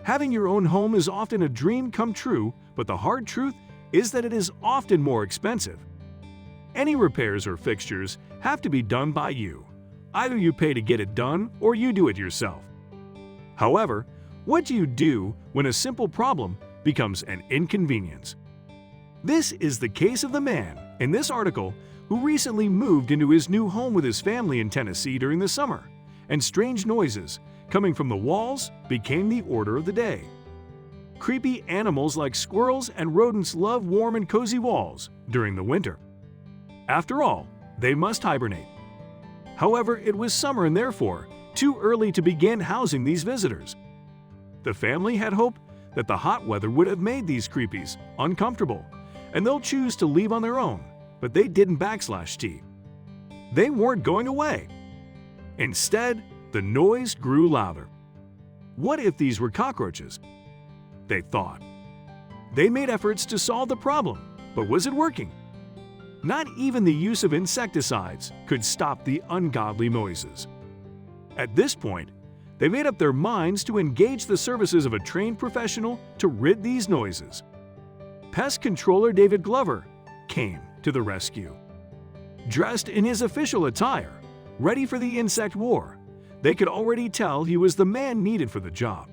Having your own home is often a dream come true, but the hard truth is that it is often more expensive. Any repairs or fixtures have to be done by you. Either you pay to get it done or you do it yourself. However, what do you do when a simple problem becomes an inconvenience? This is the case of the man in this article who recently moved into his new home with his family in Tennessee during the summer, and strange noises coming from the walls became the order of the day. Creepy animals like squirrels and rodents love warm and cozy walls during the winter. After all, they must hibernate. However, it was summer and therefore too early to begin housing these visitors. The family had hoped that the hot weather would have made these creepies uncomfortable, and they'll choose to leave on their own, but they didn't /T. They weren't going away. Instead, the noise grew louder. What if these were cockroaches? They thought. They made efforts to solve the problem, but was it working? Not even the use of insecticides could stop the ungodly noises. At this point, they made up their minds to engage the services of a trained professional to rid these noises. Pest controller David Glover came to the rescue. Dressed in his official attire, ready for the insect war, they could already tell he was the man needed for the job.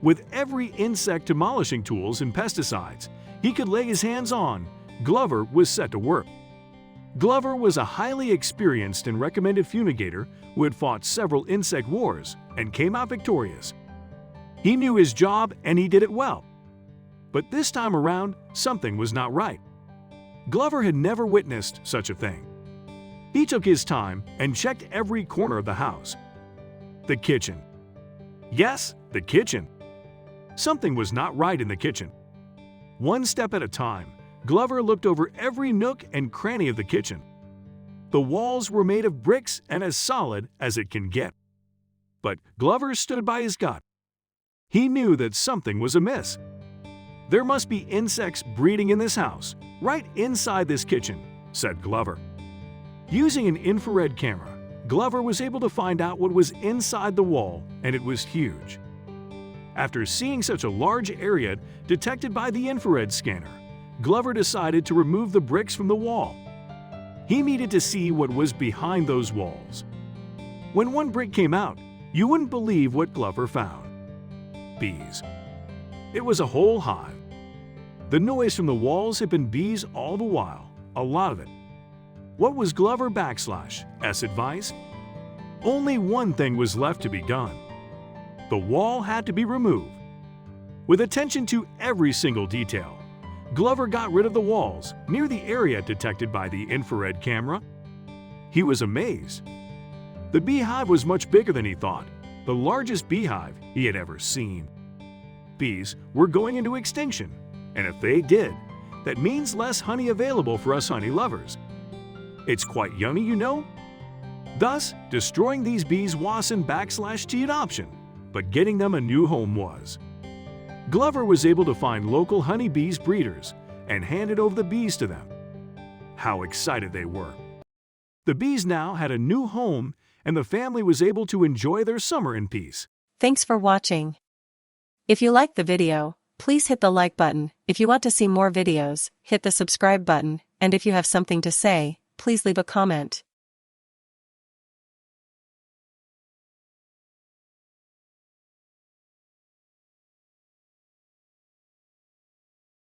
With every insect demolishing tools and pesticides he could lay his hands on, Glover was set to work. Glover was a highly experienced and recommended fumigator who had fought several insect wars and came out victorious. He knew his job and he did it well. But this time around, something was not right. Glover had never witnessed such a thing. He took his time and checked every corner of the house. The kitchen. Yes, the kitchen. Something was not right in the kitchen. One step at a time, Glover looked over every nook and cranny of the kitchen. The walls were made of bricks and as solid as it can get. But Glover stood by his gut. He knew that something was amiss. There must be insects breeding in this house, right inside this kitchen, said Glover. Using an infrared camera, Glover was able to find out what was inside the wall, and it was huge. After seeing such a large area detected by the infrared scanner, Glover decided to remove the bricks from the wall. He needed to see what was behind those walls. When one brick came out, you wouldn't believe what Glover found. Bees. It was a whole hive. The noise from the walls had been bees all the while, a lot of it. What was Glover /S advice? Only one thing was left to be done. The wall had to be removed. With attention to every single detail, Glover got rid of the walls near the area detected by the infrared camera. He was amazed. The beehive was much bigger than he thought, the largest beehive he had ever seen. Bees were going into extinction, and if they did, that means less honey available for us honey lovers. It's quite yummy, you know? Thus, destroying these bees wasn't /T an option, but getting them a new home was. Glover was able to find local honeybees breeders and handed over the bees to them. How excited they were! The bees now had a new home, and the family was able to enjoy their summer in peace. Thanks for watching. If you liked the video, please hit the like button. If you want to see more videos, hit the subscribe button, and if you have something to say, please leave a comment.